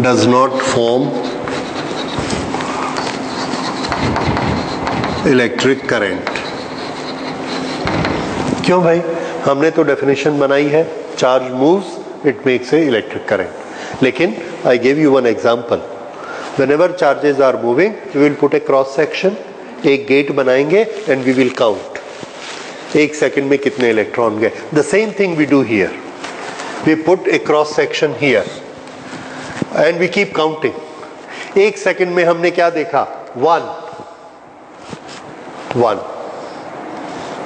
does not form electric current. क्यों भाई? हमने तो डेफिनेशन बनाई है, charge moves it makes a electric current. लेकिन I give you one example, whenever charges are moving we will put a cross section, एक gate बनाएंगे and we will count एक सेकंड में कितने इलेक्ट्रॉन गए। The same thing we do here, we put a cross section here and we keep counting. एक second में हमने क्या देखा? 1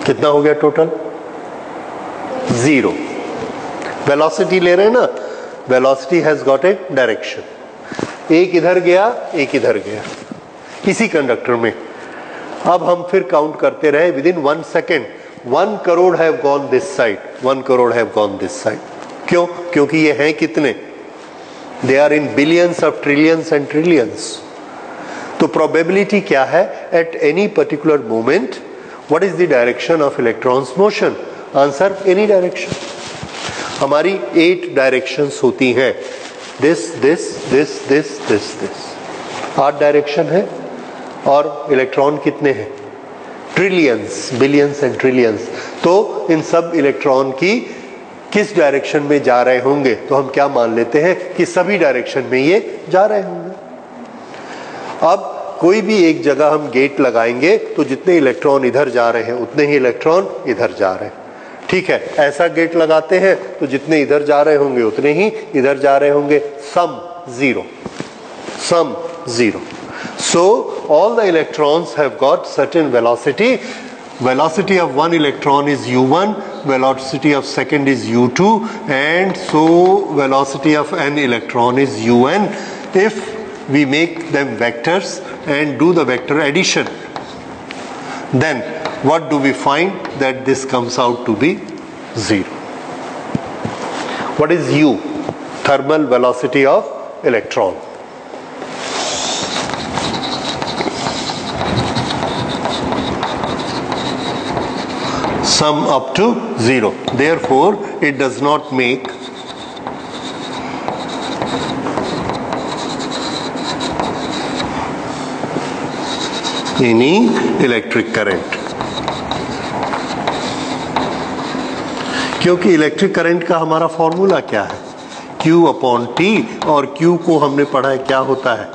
कितना हो गया टोटल? 0। वेलोसिटी ले रहे हैं ना, velocity has got a direction, एक इधर गया एक इधर गया इसी कंडक्टर में। अब हम फिर काउंट करते रहे, within 1 second 1 crore have gone this side, 1 crore have gone this side. क्यों? क्योंकि ये हैं कितने? They are in billions of trillions and trillions. तो प्रोबेबिलिटी क्या है? At any particular moment what is the direction of electrons motion? Answer any direction. हमारी 8 directions होती हैं, this this this this this this 8 direction है। और electron कितने हैं? Trillions, billions and trillions. तो इन सब इलेक्ट्रॉन की किस डायरेक्शन में जा रहे होंगे? तो हम क्या मान लेते हैं कि सभी डायरेक्शन में ये जा रहे होंगे। अब कोई भी एक जगह हम गेट लगाएंगे तो जितने इलेक्ट्रॉन इधर जा रहे हैं उतने ही इलेक्ट्रॉन इधर जा रहे हैं। ठीक है, ऐसा गेट लगाते हैं तो जितने इधर जा रहे होंगे उतने ही इधर जा रहे होंगे। सम 0, सम 0। So all the electrons have got certain velocity. Velocity of one electron is u1, velocity of second is u2, and so velocity of an electron is un. If we make them vectors and do the vector addition, then what do we find? That this comes out to be 0. What is u? Thermal velocity of electron. Sum up to 0. Therefore, it does not make any electric current. क्योंकि electric current का हमारा formula क्या है? Q upon T, और Q को हमने पढ़ा है क्या होता है?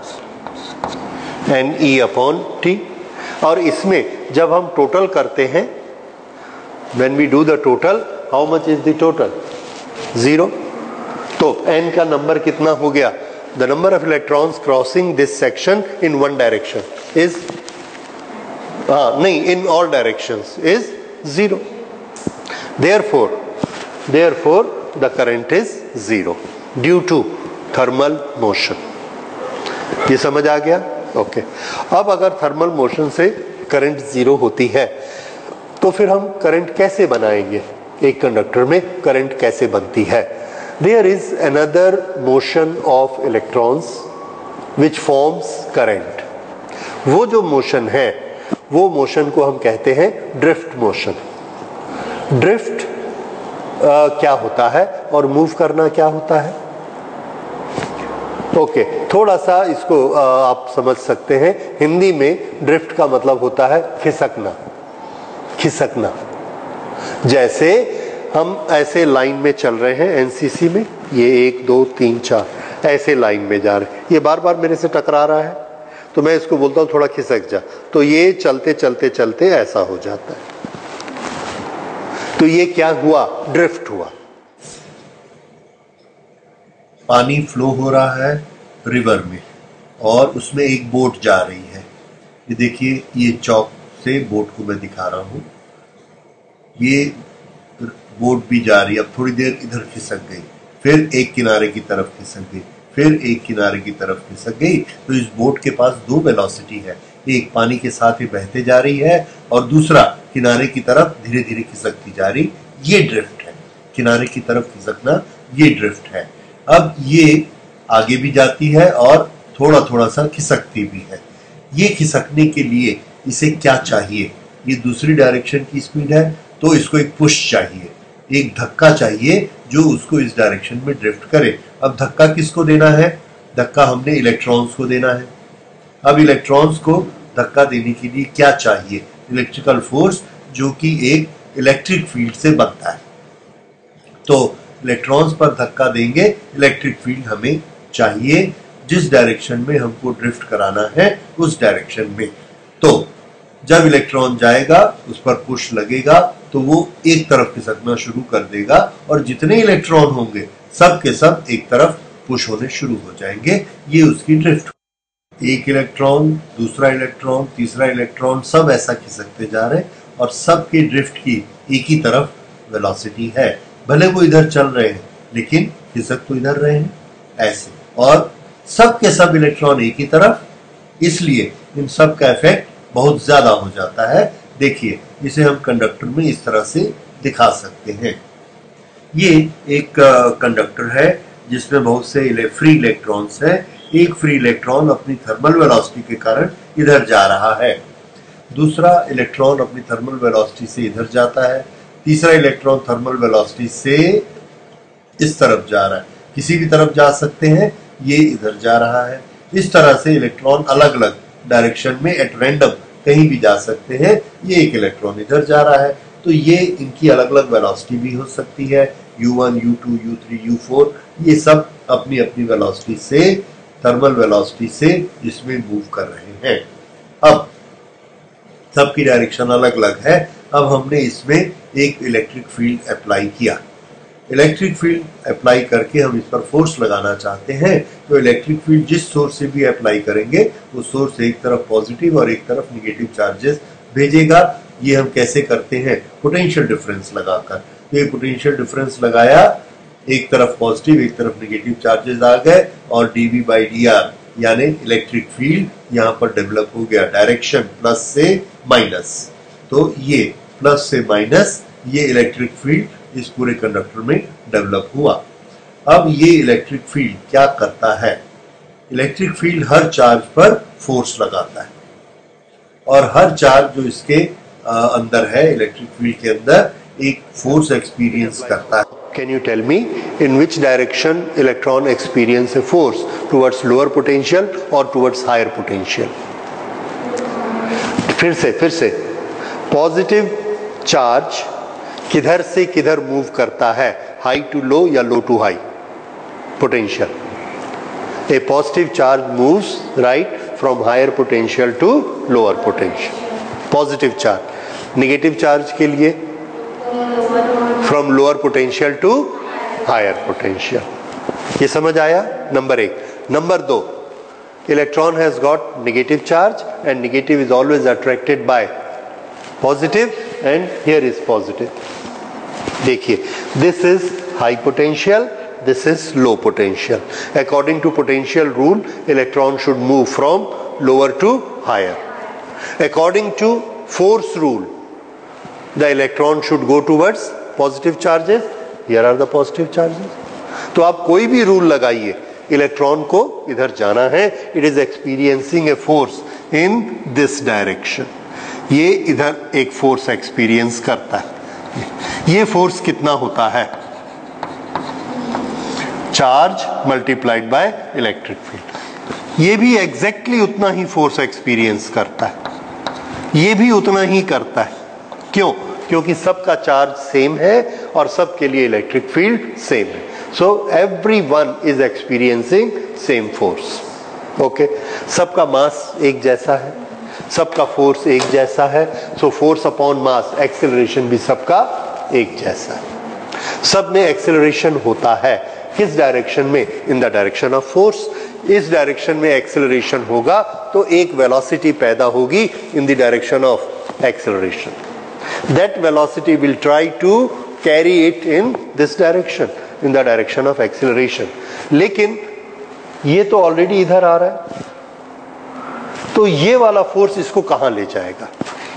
NE upon T। और इसमें जब हम टोटल करते हैं, when we do the total, how much is the total? 0। तो n का नंबर कितना हो गया? The number of electrons crossing this section in one direction is नहीं, in all directions is 0. Therefore the current is 0 due to thermal motion. ये समझ आ गया? Okay. अब अगर थर्मल मोशन से करंट 0 होती है तो फिर हम करंट कैसे बनाएंगे? एक कंडक्टर में करंट कैसे बनती है? There is another motion of electrons which forms current. वो जो मोशन है, वो मोशन को हम कहते हैं ड्रिफ्ट मोशन। ड्रिफ्ट क्या होता है और मूव करना क्या होता है? ओके, थोड़ा सा इसको आप समझ सकते हैं। हिंदी में ड्रिफ्ट का मतलब होता है खिसकना। खिसकना, जैसे हम ऐसे लाइन में चल रहे हैं एनसीसी में, ये 1 2 3 4 ऐसे लाइन में जा रहे हैं, ये बार बार मेरे से टकरा रहा है तो मैं इसको बोलता हूं थोड़ा खिसक जा, तो ये चलते चलते चलते ऐसा हो जाता है। तो ये क्या हुआ? ड्रिफ्ट हुआ। पानी फ्लो हो रहा है रिवर में और उसमें एक बोट जा रही है। ये देखिए, ये चौक से बोट को मैं दिखा रहा हूं, ये बोट भी जा रही है। अब थोड़ी देर इधर खिसक गई, फिर एक किनारे की तरफ खिसक गई, फिर एक किनारे की तरफ खिसक गई। तो इस बोट के पास 2 वेलोसिटी है, एक पानी के साथ ही बहते जा रही है और दूसरा किनारे की तरफ धीरे धीरे खिसकती जा रही। ये ड्रिफ्ट है, किनारे की तरफ खिसकना, ये ड्रिफ्ट है। अब ये आगे भी जाती है और थोड़ा थोड़ा सा खिसकती भी है। ये खिसकने के लिए इसे क्या चाहिए? ये दूसरी डायरेक्शन की स्पीड है तो इसको एक पुश चाहिए, एक धक्का चाहिए जो उसको इस डायरेक्शन में ड्रिफ्ट करे। अब धक्का किसको देना है? धक्का हमने इलेक्ट्रॉन्स को देना है। अब इलेक्ट्रॉन्स को धक्का देने के लिए क्या चाहिए? इलेक्ट्रिकल फोर्स, जो कि एक इलेक्ट्रिक फील्ड से बनता है। तो इलेक्ट्रॉन्स पर धक्का देंगे, इलेक्ट्रिक फील्ड हमें चाहिए, जिस डायरेक्शन में हमको ड्रिफ्ट कराना है उस डायरेक्शन में। तो जब इलेक्ट्रॉन जाएगा, उस पर पुश लगेगा तो वो एक तरफ खिसकना शुरू कर देगा और जितने इलेक्ट्रॉन होंगे सब के सब एक तरफ पुश होने शुरू हो जाएंगे। ये उसकी ड्रिफ्ट। एक इलेक्ट्रॉन, दूसरा इलेक्ट्रॉन, तीसरा इलेक्ट्रॉन, सब ऐसा खिसकते जा रहे हैं और सबके ड्रिफ्ट की एक ही तरफ वेलोसिटी है। भले वो इधर चल रहे हैं लेकिन खिसक तो इधर रहे हैं ऐसे, और सब के सब इलेक्ट्रॉन एक ही तरफ, इसलिए इन सब का इफेक्ट बहुत ज्यादा हो जाता है। देखिए, इसे हम कंडक्टर में इस तरह से दिखा सकते हैं। ये एक कंडक्टर है जिसमें बहुत से फ्री इलेक्ट्रॉन्स हैं। एक फ्री इलेक्ट्रॉन अपनी थर्मल वेलोसिटी के कारण इधर जा रहा है, दूसरा इलेक्ट्रॉन अपनी थर्मल वेलोसिटी से इधर जाता है, तीसरा इलेक्ट्रॉन थर्मल वेलोसिटी से इस तरफ जा रहा है। किसी भी तरफ जा सकते हैं, ये इधर जा रहा है। इस तरह से इलेक्ट्रॉन अलग अलग डायरेक्शन में एट रैंडम कहीं भी जा सकते हैं। ये एक इलेक्ट्रॉन इधर जा रहा है, तो ये इनकी अलग अलग वेलोसिटी भी हो सकती है, u1, u2, u3, u4। ये सब अपनी अपनी वेलोसिटी से, थर्मल वेलोसिटी से इसमें मूव कर रहे हैं। अब सबकी डायरेक्शन अलग अलग है। अब हमने इसमें एक इलेक्ट्रिक फील्ड अप्लाई किया। इलेक्ट्रिक फील्ड अप्लाई करके हम इस पर फोर्स लगाना चाहते हैं, तो इलेक्ट्रिक फील्ड जिस सोर्स से भी अप्लाई करेंगे वो सोर्स एक तरफ पॉजिटिव और एक तरफ निगेटिव चार्जेस भेजेगा। ये हम कैसे करते हैं? पोटेंशियल डिफरेंस लगाकर। तो ये पोटेंशियल डिफरेंस लगाया, एक तरफ पॉजिटिव एक तरफ निगेटिव चार्जेस आ गए और dV/dr यानी इलेक्ट्रिक फील्ड यहाँ पर डेवलप हो गया, डायरेक्शन प्लस से माइनस। तो ये प्लस से माइनस, ये इलेक्ट्रिक फील्ड इस पूरे कंडक्टर में डेवलप हुआ। अब ये इलेक्ट्रिक फील्ड क्या करता है? इलेक्ट्रिक फील्ड हर चार्ज पर फोर्स लगाता है और हर चार्ज जो इसके अंदर है, इलेक्ट्रिक फील्ड के अंदर, एक फोर्स एक्सपीरियंस करता है। Can you tell me in which direction electron experience a force, towards lower potential or towards higher potential? फिर से पॉजिटिव चार्ज किधर से किधर मूव करता है? हाई टू लो या low to high potential? A positive charge moves right from higher potential to lower potential. Positive charge. Negative charge के लिए from lower potential to higher potential. ये समझ आया? नंबर एक। नंबर दो, electron has got negative charge and negative is always attracted by positive and here is positive. देखिए, this is high potential, this is low potential. According to potential rule, electron should move from lower to higher. According to force rule, the electron should go towards positive charges. Here are the positive charges. तो आप कोई भी rule लगाइए, electron को इधर जाना है, it is experiencing a force in this direction. ये इधर एक फोर्स एक्सपीरियंस करता है। ये फोर्स कितना होता है? Charge multiplied by electric field. ये भी एग्जैक्टली उतना ही फोर्स एक्सपीरियंस करता है, ये भी उतना ही करता है। क्यों? क्योंकि सबका चार्ज सेम है और सबके लिए इलेक्ट्रिक फील्ड सेम है। So everyone is experiencing same force. Okay, सबका मास एक जैसा है, सबका फोर्स एक जैसा है। सो फोर्स अपॉन मास, एक्सेलरेशन भी सबका एक जैसा है। सब में एक्सेलरेशन होता है किस डायरेक्शन में? In the direction of force. इस डायरेक्शन में एक्सेलरेशन होगा तो एक वेलोसिटी पैदा होगी in the direction of acceleration. That velocity will try to carry it in this direction, in the direction of acceleration. लेकिन ये तो ऑलरेडी इधर आ रहा है, तो ये वाला फोर्स इसको कहां ले जाएगा?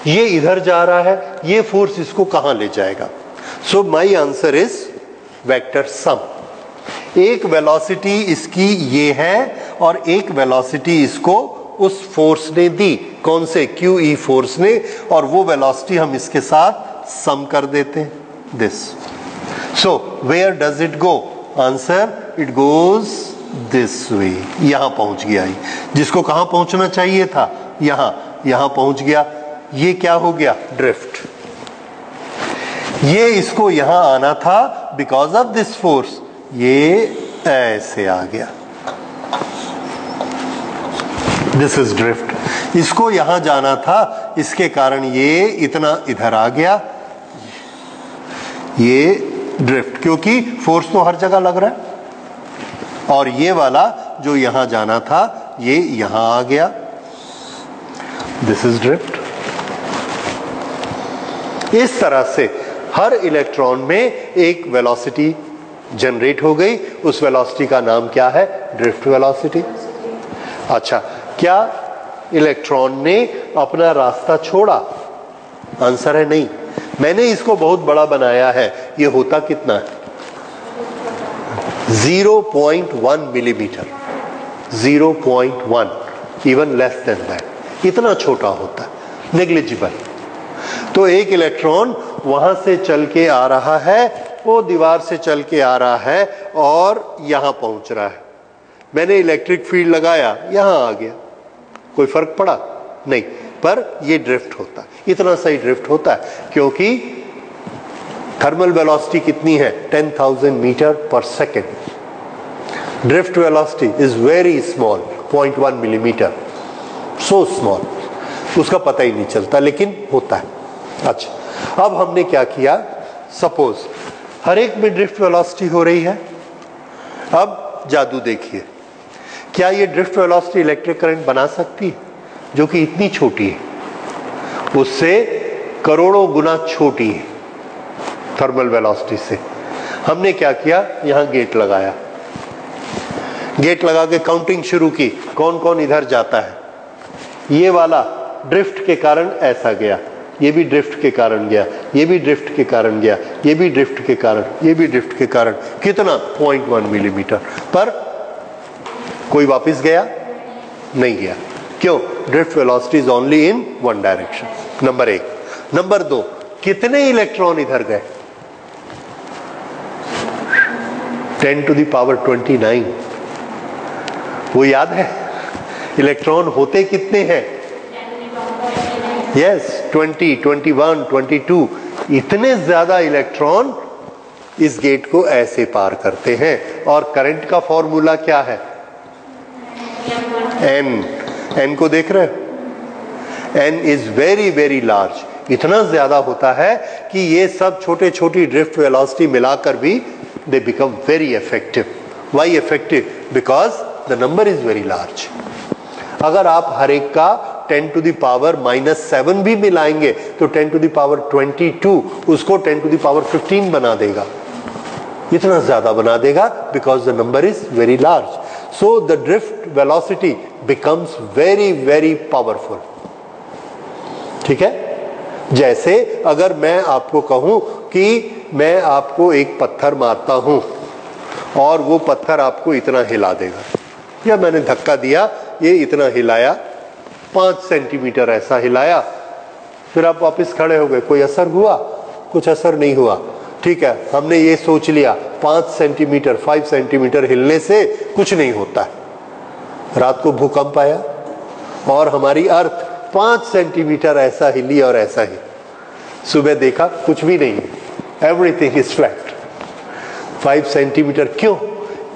ये इधर जा रहा है, ये फोर्स इसको कहां ले जाएगा? So my answer is vector sum. एक वेलोसिटी इसकी ये है और एक वेलोसिटी इसको उस फोर्स ने दी। कौन से? QE फोर्स ने, और वो वेलोसिटी हम इसके साथ सम कर देते हैं, this. So where does it go? Answer, it goes this way, यहां पहुंच गया ही, जिसको कहां पहुंचना चाहिए था, यहां पहुंच गया। ये क्या हो गया? ड्रिफ्ट। ये इसको यहां आना था बिकॉज ऑफ दिस फोर्स, ये ऐसे आ गया, दिस इज ड्रिफ्ट। इसको यहां जाना था, इसके कारण ये इतना इधर आ गया, ये ड्रिफ्ट, क्योंकि फोर्स तो हर जगह लग रहा है। और ये वाला जो यहां जाना था ये यहां आ गया, दिस इज ड्रिफ्ट। इस तरह से हर इलेक्ट्रॉन में एक वेलोसिटी जनरेट हो गई, उस वेलोसिटी का नाम क्या है? Drift velocity. अच्छा, क्या इलेक्ट्रॉन ने अपना रास्ता छोड़ा? आंसर है नहीं। मैंने इसको बहुत बड़ा बनाया है, ये होता कितना है? 0.1 millimetre, 0.1, even less than that, इतना छोटा होता है, नेग्लिजिबल। तो एक इलेक्ट्रॉन वहां से चल के आ रहा है, वो दीवार से चल के आ रहा है और यहां पहुंच रहा है। मैंने इलेक्ट्रिक फील्ड लगाया, यहां आ गया, कोई फर्क पड़ा? नहीं, पर ये ड्रिफ्ट होता है, इतना सही ड्रिफ्ट होता है, क्योंकि थर्मल वेलोसिटी कितनी है? 10,000 मीटर पर second. Drift velocity is very small, 0.1 millimetre, so small, उसका पता ही नहीं चलता, लेकिन होता है। अच्छा, अब हमने क्या किया? सपोज हर एक में ड्रिफ्ट वेलोसिटी हो रही है। अब जादू देखिए, क्या ये ड्रिफ्ट वेलोसिटी इलेक्ट्रिक करंट बना सकती है, जो कि इतनी छोटी है, उससे करोड़ों गुना छोटी है थर्मल वेलोसिटी से। हमने क्या किया? यहां गेट लगाया, गेट लगा के काउंटिंग शुरू की, कौन कौन इधर जाता है। ये वाला ड्रिफ्ट के कारण ऐसा गया, ये भी ड्रिफ्ट के कारण गया, ये भी ड्रिफ्ट के कारण गया, ये भी ड्रिफ्ट के कारण, ये भी ड्रिफ्ट के कारण। कितना? 0.1 मिलीमीटर। पर कोई वापस गया? नहीं गया। क्यों? Drift velocity is only in one direction. Number एक। नंबर दो, कितने इलेक्ट्रॉन इधर गए? 10⁻29। वो याद है? इलेक्ट्रॉन होते कितने हैं? यस, 20, 21, 22। इतने ज्यादा इलेक्ट्रॉन इस गेट को ऐसे पार करते हैं। और करंट का फॉर्मूला क्या है? एन को देख रहे हो? N is very very large, इतना ज्यादा होता है कि ये सब छोटे छोटी ड्रिफ्ट वेलोसिटी मिलाकर भी they become very effective. Why effective? Because the number is very large. अगर आप हर एक का 10⁻⁻7 भी मिलाएंगे तो 10⁻22 उसको 10⁻15 बना देगा, इतना ज्यादा बना देगा, because the number is very large. So the drift velocity becomes very very powerful. ठीक है? जैसे अगर मैं आपको कहूं कि मैं आपको एक पत्थर मारता हूं और वो पत्थर आपको इतना हिला देगा, या मैंने धक्का दिया, ये इतना हिलाया, 5 सेंटीमीटर ऐसा हिलाया, फिर आप वापस खड़े हो गए, कोई असर हुआ? कुछ असर नहीं हुआ। ठीक है, हमने ये सोच लिया 5 सेंटीमीटर 5 सेंटीमीटर हिलने से कुछ नहीं होता है। रात को भूकंप आया और हमारी अर्थ 5 सेंटीमीटर ऐसा हिली और ऐसा ही, सुबह देखा कुछ भी नहीं, एवरीथिंग इज फ्लैट। 5 सेंटीमीटर क्यों?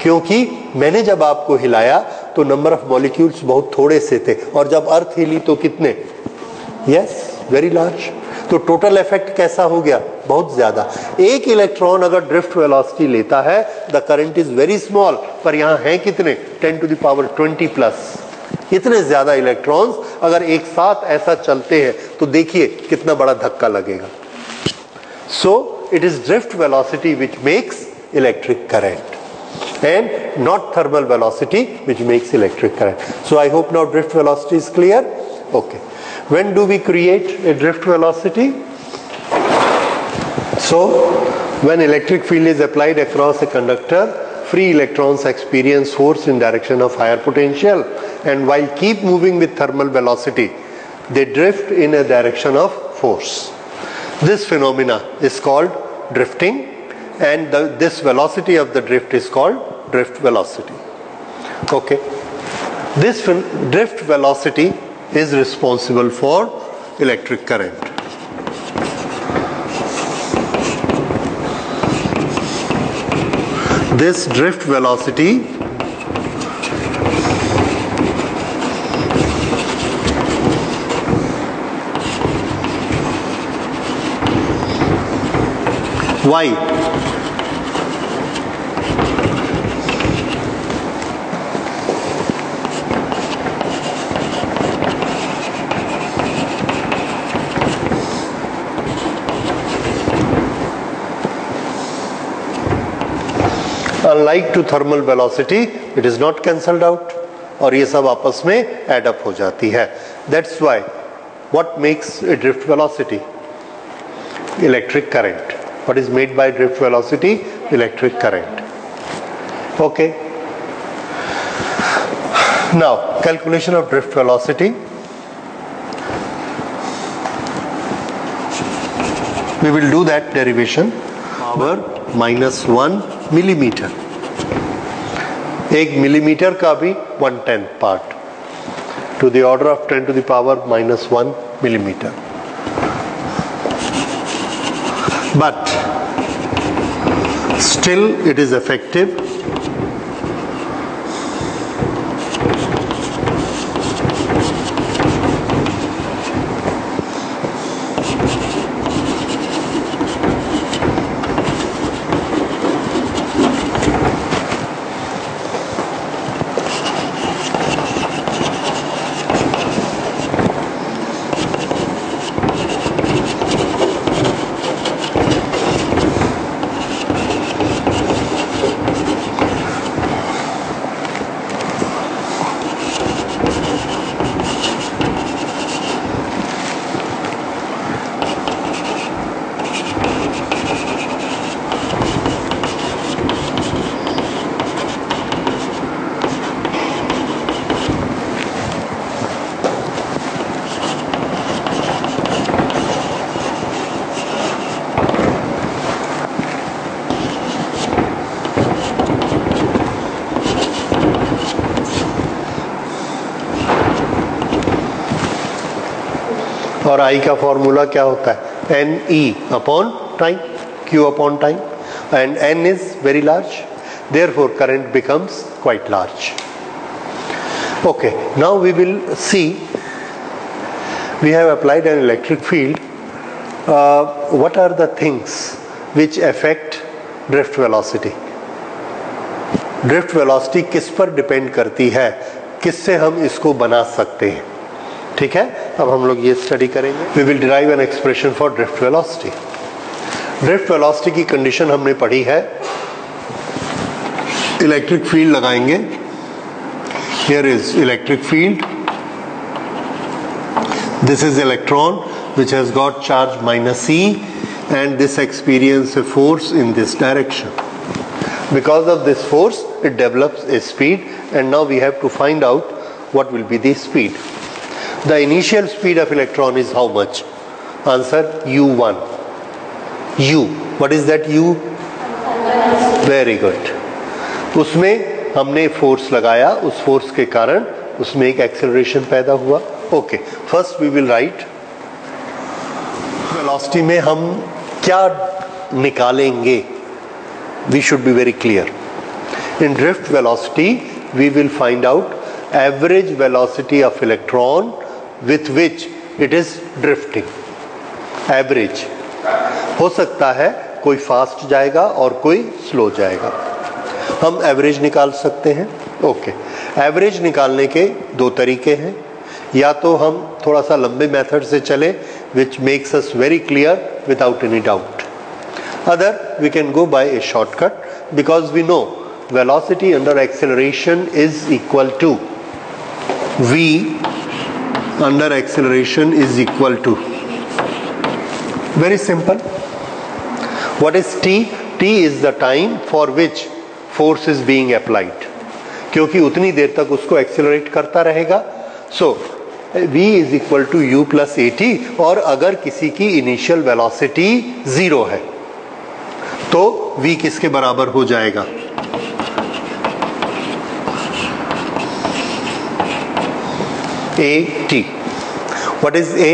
क्योंकि मैंने जब आपको हिलाया तो नंबर ऑफ मॉलिक्यूल्स बहुत थोड़े से थे, और जब अर्थ हिली तो कितने? Yes, very large. तो टोटल इफेक्ट कैसा हो गया? बहुत ज्यादा। एक इलेक्ट्रॉन अगर ड्रिफ्ट वेलोसिटी लेता है, the current is very small, पर यहां है कितने? 10⁻20 प्लस। इतने ज्यादा इलेक्ट्रॉन्स अगर एक साथ ऐसा चलते हैं तो देखिए कितना बड़ा धक्का लगेगा। So it is drift velocity which makes electric current and not thermal velocity which makes electric current. So I hope now drift velocity is clear. Okay, when do we create a drift velocity? So when electric field is applied across a conductor, free electrons experience force in direction of higher potential, and while keep moving with thermal velocity they drift in a direction of force. This phenomena is called drifting, and this velocity of the drift is called drift velocity. Okay, this drift velocity is responsible for electric current. This drift velocity why? Unlike to thermal velocity, it is not cancelled out और ये सब आपस में add up हो जाती है. That's why what makes a drift velocity? Electric current. What is made by drift velocity? Electric current. Okay. Now calculation of drift velocity. We will do that derivation. Power -1 millimetre. 1 millimetre का भी 1/10 part to the order of 10 to the power -1 millimeter. But still it is effective. और I का formula क्या होता है? NE upon time, Q upon time, and N is very large, therefore current becomes quite large. Okay, now we will see, we have applied an electric field. What are the things which affect drift velocity? Drift velocity किस पर depend करती है, किससे हम इसको बना सकते हैं? ठीक है, अब हम लोग ये स्टडी करेंगे. We will derive an expression for drift velocity. Drift velocity की कंडीशन हमने पढ़ी है. इलेक्ट्रिक फील्ड लगाएंगे. Here is electric field. This is electron which has got charge -e and this experience a force in this direction. Because of this force it develops a speed, and now we have to find out what will be the speed. The initial speed of electron is how much? Answer u1. U, what is that u? Very good. उसमें हमने force लगाया, उस force के कारण उसमें एक acceleration पैदा हुआ. Okay, first we will write velocity में हम क्या निकालेंगे. We should be very clear. In drift velocity we will find out average velocity of electron with which it is drifting. Average हो सकता है कोई फास्ट जाएगा और कोई स्लो जाएगा, हम एवरेज निकाल सकते हैं. ओके, एवरेज निकालने के दो तरीके हैं. या तो हम थोड़ा सा लंबे मेथड से चले which makes us very clear without any doubt. Other, we can go by a shortcut because we know velocity under acceleration is equal to v under acceleration is equal to, very simple. What is t? T is the time for which force is being applied, क्योंकि उतनी देर तक उसको accelerate करता रहेगा. So v is equal to u plus at. और अगर किसी की इनिशियल वेलोसिटी 0 है तो v किसके बराबर हो जाएगा? A T. What is A?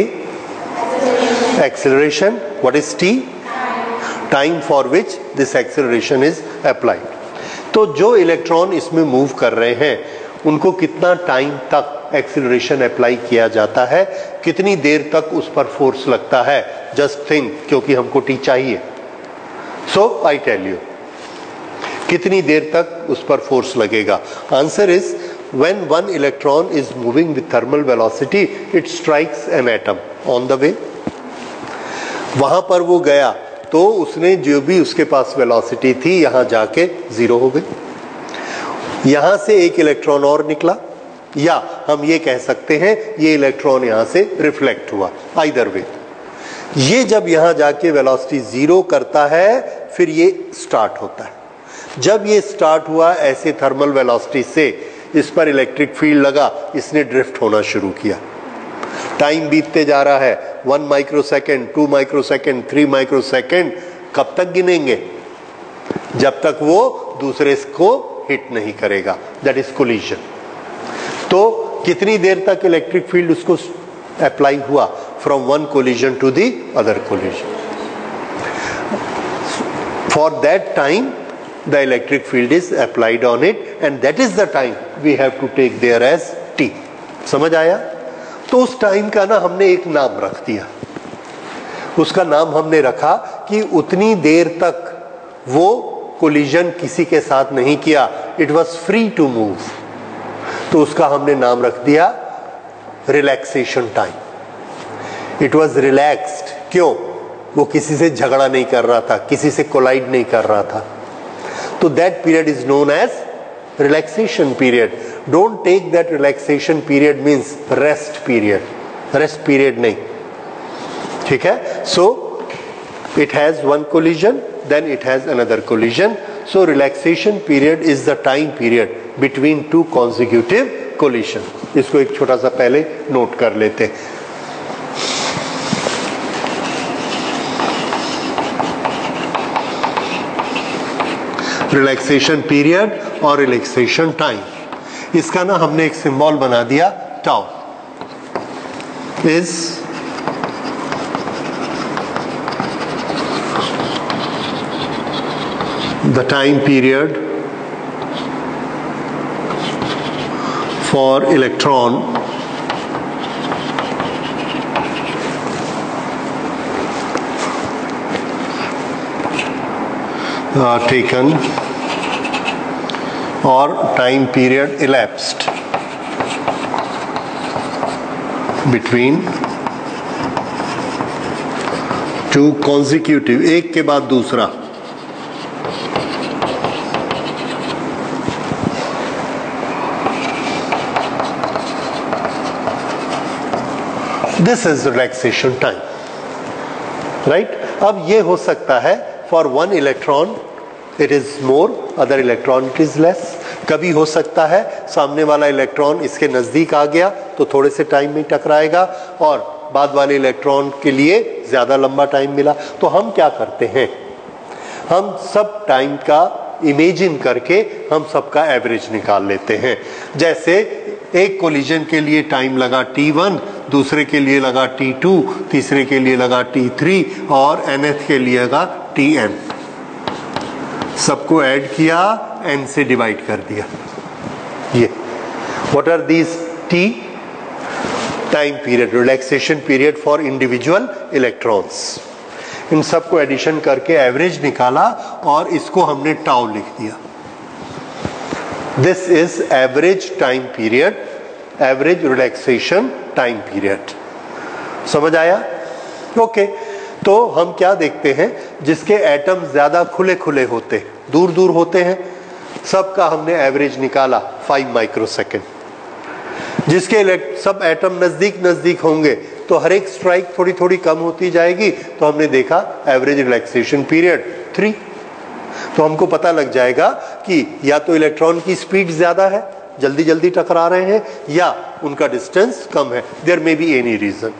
Acceleration. What is T? Time for which this acceleration is applied. तो जो इलेक्ट्रॉन इसमें मूव कर रहे हैं उनको कितना टाइम तक एक्सीलरेशन अप्लाई किया जाता है, कितनी देर तक उस पर फोर्स लगता है, जस्ट थिंक, क्योंकि हमको टी चाहिए. सो आई टेल यू कितनी देर तक उस पर फोर्स लगेगा. Answer is when one electron is moving with thermal velocity it strikes an atom on the way. वहां पर वो गया तो उसने जो भी उसके पास वेलोसिटी थी यहां जाके जीरो हो गई. यहां से एक इलेक्ट्रॉन और निकला, या हम ये कह सकते हैं ये इलेक्ट्रॉन यहां से रिफ्लेक्ट हुआ. आइदर वे ये जब यहां जाके वेलोसिटी जीरो करता है फिर ये स्टार्ट होता है. जब ये स्टार्ट हुआ ऐसे थर्मल वेलोसिटी से इस पर इलेक्ट्रिक फील्ड लगा, इसने ड्रिफ्ट होना शुरू किया. टाइम बीतते जा रहा है, 1 माइक्रोसेकंड, 2 माइक्रोसेकंड, 3 माइक्रोसेकंड. कब तक गिनेंगे? जब तक वो दूसरे को हिट नहीं करेगा. That is collision. तो कितनी देर तक इलेक्ट्रिक फील्ड उसको अप्लाई हुआ? From one collision to the other collision. For that time the electric field is applied on it and that is the time we have to take there as t. समझ आया? तो उस time का ना हमने एक नाम रख दिया. उसका नाम हमने रखा कि उतनी देर तक वो कोलिजन किसी के साथ नहीं किया. It was free to move. तो उसका हमने नाम रख दिया relaxation time. It was relaxed. क्यों? वो किसी से झगड़ा नहीं कर रहा था, किसी से कोलाइड नहीं कर रहा था. So that period is known as relaxation period. Don't take that relaxation period means rest period. Rest period नहीं. ठीक है? So it has one collision, then it has another collision. So relaxation period is the time period between two consecutive collision. इसको एक छोटा सा पहले note कर लेते हैं. रिलैक्सेशन पीरियड और रिलैक्सेशन टाइम. इसका ना हमने एक सिंबल बना दिया tau. Is the time period for electron taken or time period elapsed between two consecutive, एक के बाद दूसरा. This is relaxation time, right? अब ये हो सकता है for one electron it is more, other electron it is less. कभी हो सकता है सामने वाला इलेक्ट्रॉन इसके नजदीक आ गया तो थोड़े से टाइम में टकराएगा और बाद वाले इलेक्ट्रॉन के लिए ज्यादा लंबा टाइम मिला. तो हम क्या करते हैं, हम सब टाइम का इमेजिन करके हम सबका एवरेज निकाल लेते हैं. जैसे एक कोलिजन के लिए टाइम लगा t1, दूसरे के लिए लगा t2, तीसरे के लिए लगा t3 और nth के लिए लगा tn. सबको ऐड किया, n से डिवाइड कर दिया. ये what are these? t time period, relaxation period for individual electrons. इन सबको एडिशन करके एवरेज निकाला और इसको हमने टाउ लिख दिया. This is average time period, average relaxation time period. समझ आया? ओके. तो हम क्या देखते हैं, जिसके एटम ज्यादा खुले खुले होते, दूर दूर होते हैं, सबका हमने एवरेज निकाला 5 माइक्रोसेकंड. जिसके सब एटम नजदीक नजदीक होंगे तो हर एक स्ट्राइक थोड़ी थोड़ी कम होती जाएगी. तो हमने देखा एवरेज रिलैक्सेशन पीरियड 3. तो हमको पता लग जाएगा कि या तो इलेक्ट्रॉन की स्पीड ज्यादा है, जल्दी जल्दी टकरा रहे हैं, या उनका डिस्टेंस कम है. There may be any reason.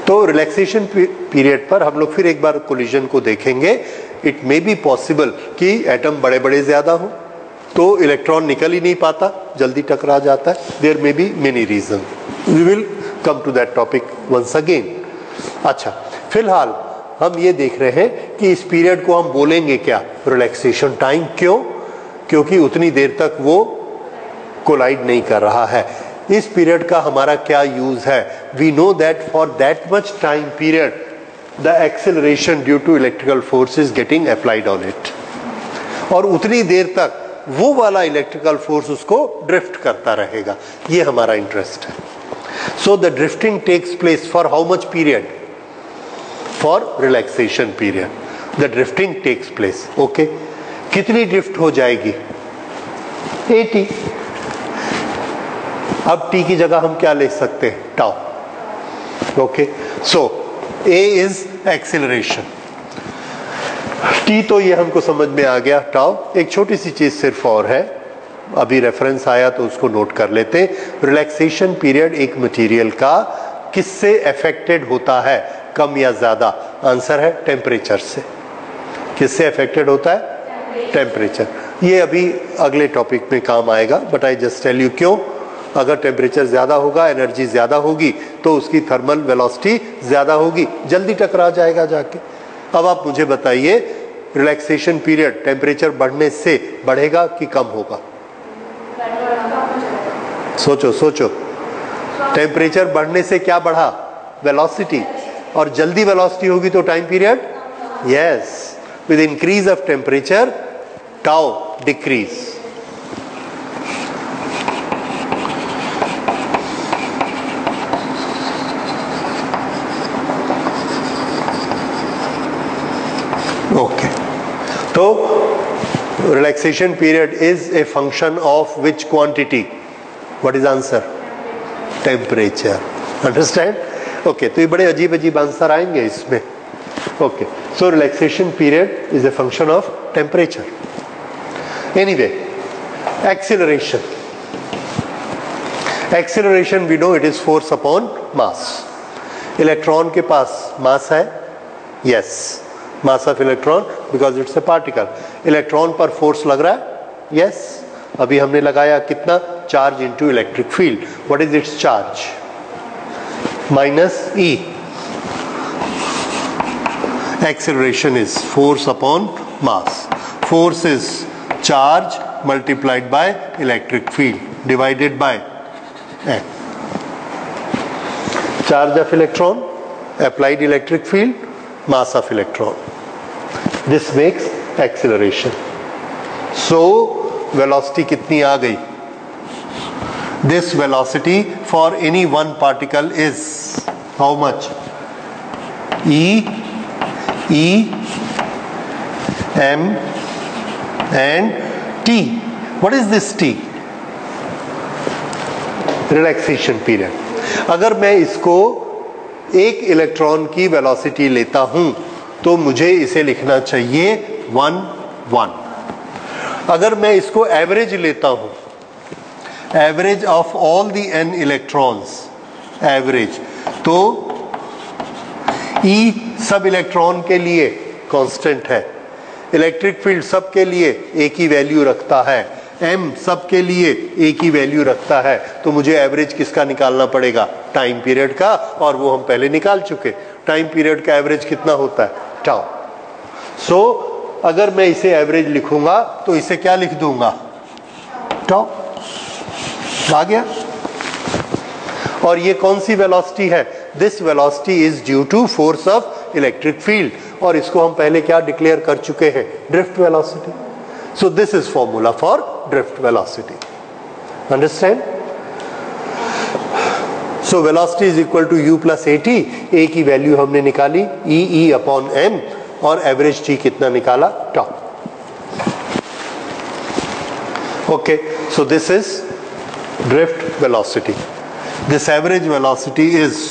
तो रिलैक्सेशन पीरियड पर हम लोग फिर एक बार कोलिजन को देखेंगे. इट मे बी पॉसिबल कि एटम बड़े बड़े ज्यादा हो तो इलेक्ट्रॉन निकल ही नहीं पाता, जल्दी टकरा जाता है. There may be many reason. We will come to that topic once again. अच्छा, फिलहाल हम ये देख रहे हैं कि इस पीरियड को हम बोलेंगे क्या, रिलैक्सेशन टाइम। क्यों? क्योंकि उतनी देर तक वो कोलाइड नहीं कर रहा है। इस पीरियड का हमारा क्या यूज है? We know that for that much time period the acceleration due to electrical force is getting applied on it, और उतनी देर तक वो वाला इलेक्ट्रिकल फोर्स उसको ड्रिफ्ट करता रहेगा। ये हमारा इंटरेस्ट है। So the drifting takes place for how much period? For relaxation period the drifting takes place. Okay, कितनी ड्रिफ्ट हो जाएगी? 80। अब टी की जगह हम क्या ले सकते हैं? Tau. Okay, so A is acceleration, T तो ये हमको समझ में आ गया। टाउ एक छोटी सी चीज सिर्फ और है, अभी रेफरेंस आया तो उसको नोट कर लेते। रिलैक्सेशन पीरियड एक मटेरियल का किससे अफेक्टेड होता है, कम या ज्यादा? आंसर है टेम्परेचर से। किससे अफेक्टेड होता है? टेम्परेचर। ये अभी अगले टॉपिक में काम आएगा, but I just tell you क्यों। अगर टेम्परेचर ज्यादा होगा, एनर्जी ज्यादा होगी, तो उसकी थर्मल वेलोसिटी ज्यादा होगी, जल्दी टकरा जाएगा जाके। अब आप मुझे बताइए, रिलैक्सेशन पीरियड टेम्परेचर बढ़ने से बढ़ेगा कि कम होगा? सोचो सोचो, टेम्परेचर बढ़ने से क्या बढ़ा? वेलोसिटी। और जल्दी वेलोसिटी होगी तो time period? Yes, with increase of temperature tau decrease. Okay, तो relaxation period is a function of which quantity? What is answer? Temperature. Understand? Okay, तो ये बड़े अजीब अजीब आंसर आएंगे इसमें। Okay, so relaxation period is a function of temperature. Anyway, acceleration. Acceleration we know it is force upon mass. Electron के पास mass है? Yes, mass of electron, because it's a particle. Electron पर force लग रहा है? Yes, अभी हमने लगाया कितना? Charge into electric field. What is its charge? Minus e. Acceleration is force upon mass. Force is charge multiplied by electric field divided by m. Charge of electron, applied electric field, mass of electron. This makes acceleration. So velocity कितनी आ गई? This velocity for any one particle is how much? E m and t. What is this t? Relaxation period. अगर मैं इसको एक electron की velocity लेता हूं तो मुझे इसे लिखना चाहिए 1 1। अगर मैं इसको एवरेज लेता हूं, average of all the n electrons, average, तो E सब इलेक्ट्रॉन के लिए कांस्टेंट है, इलेक्ट्रिक फील्ड सब के लिए एक ही वैल्यू रखता है, m सब के लिए एक ही वैल्यू रखता है, तो मुझे एवरेज किसका निकालना पड़ेगा? टाइम पीरियड का, और वो हम पहले निकाल चुके। टाइम पीरियड का एवरेज कितना होता है? टाउ। सो अगर मैं इसे एवरेज लिखूंगा तो इसे क्या लिख दूंगा? टाउ। आ गया? और ये कौन सी वेलोसिटी है? This velocity is due to force of electric field, और इसको हम पहले क्या डिक्लेयर कर चुके हैं? Drift velocity. So this is formula for drift velocity. Understand? So velocity is equal to u plus at. A की वैल्यू हमने निकाली E upon m, और एवरेज t कितना निकाला? tau. Okay, so this is drift velocity. This average velocity is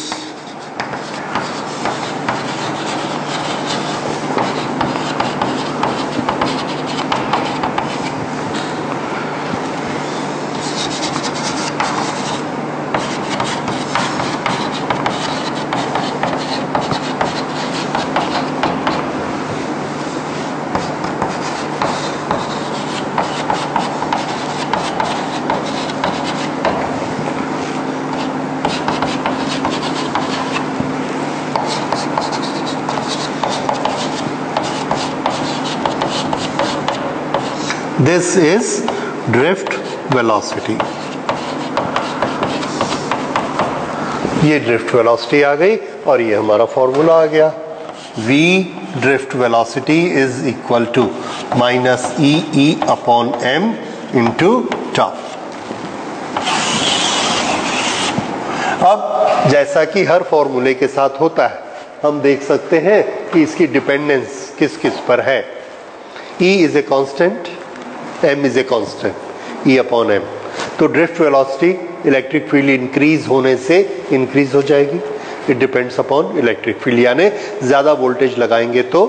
this is drift velocity. ये drift velocity आ गई और ये हमारा फॉर्मूला आ गया, v drift velocity is equal to minus e upon m into tau. अब जैसा कि हर फॉर्मूले के साथ होता है, हम देख सकते हैं कि इसकी डिपेंडेंस किस किस पर है। E is a constant, m is a constant, E upon m। तो drift velocity electric field increase होने से इंक्रीज हो जाएगी। It depends upon electric field, यानी ज्यादा वोल्टेज लगाएंगे तो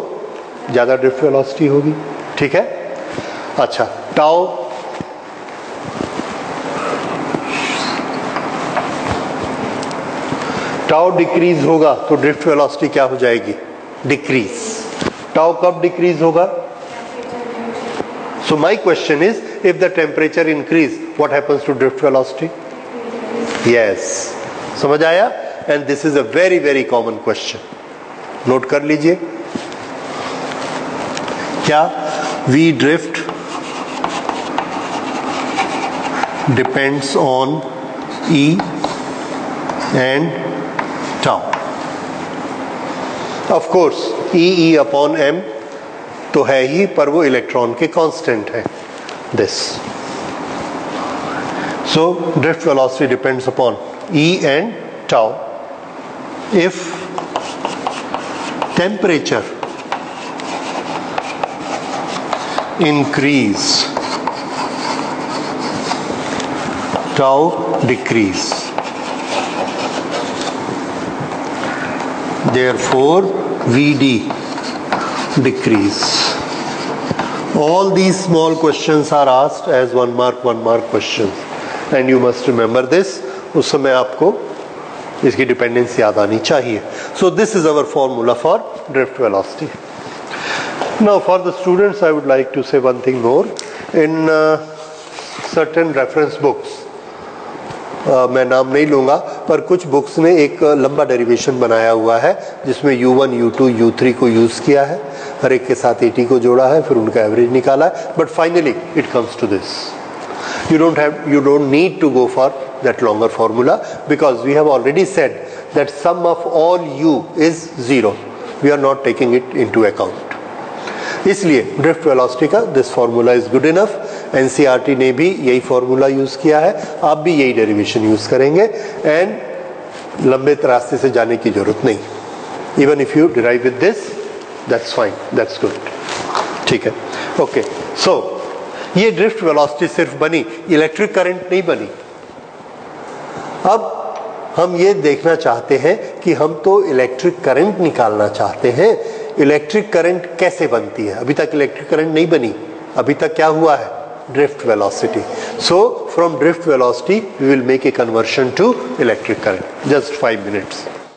ज्यादा ड्रिफ्ट वेलोसिटी होगी। ठीक है। अच्छा, टाउ टाउ डिक्रीज होगा तो ड्रिफ्ट वेलोसिटी क्या हो जाएगी? डिक्रीज। टाउ कब डिक्रीज होगा? So my question is, if the temperature increase, what happens to drift velocity? Yes, समझ आया? And this is a very very common question. Note कर लीजिए। क्या V drift depends on E and tau? Of course, E upon m तो है ही, पर वो electron के कांस्टेंट है। This so drift velocity depends upon E and tau. If temperature increase, tau decrease, therefore VD decrease. All these small questions are asked as 1 mark questions and you must remember this. उस समय आपको इसकी dependence याद आनी चाहिए. So this is our formula for drift velocity. Now for the students I would like to say one thing more. In certain reference books, मैं नाम नहीं लूँगा, पर कुछ बुक्स में एक लंबा डेरिवेशन बनाया हुआ है जिसमें U1, U2, U3 को यूज़ किया है, हर एक के साथ 80 को जोड़ा है, फिर उनका एवरेज निकाला है, but finally it comes to this. You don't need to go for that longer formula because we have already said that sum of all U is 0. We are not taking it into account. इसलिए drift velocity का this formula is good enough. NCERT ने भी यही formula use किया है, आप भी यही डेरिवेशन यूज करेंगे एंड लंबे रास्ते से जाने की जरूरत नहीं. Even if you derive with this, that's fine, that's good. ठीक है, ओके. सो ये ड्रिफ्ट वेलोसिटी सिर्फ बनी, इलेक्ट्रिक करंट नहीं बनी. अब हम ये देखना चाहते हैं कि हम तो इलेक्ट्रिक करंट निकालना चाहते हैं. इलेक्ट्रिक करंट कैसे बनती है? अभी तक इलेक्ट्रिक करंट नहीं बनी, अभी तक क्या हुआ है? Drift velocity. So from drift velocity we will make a conversion to electric current. Just 5 minutes.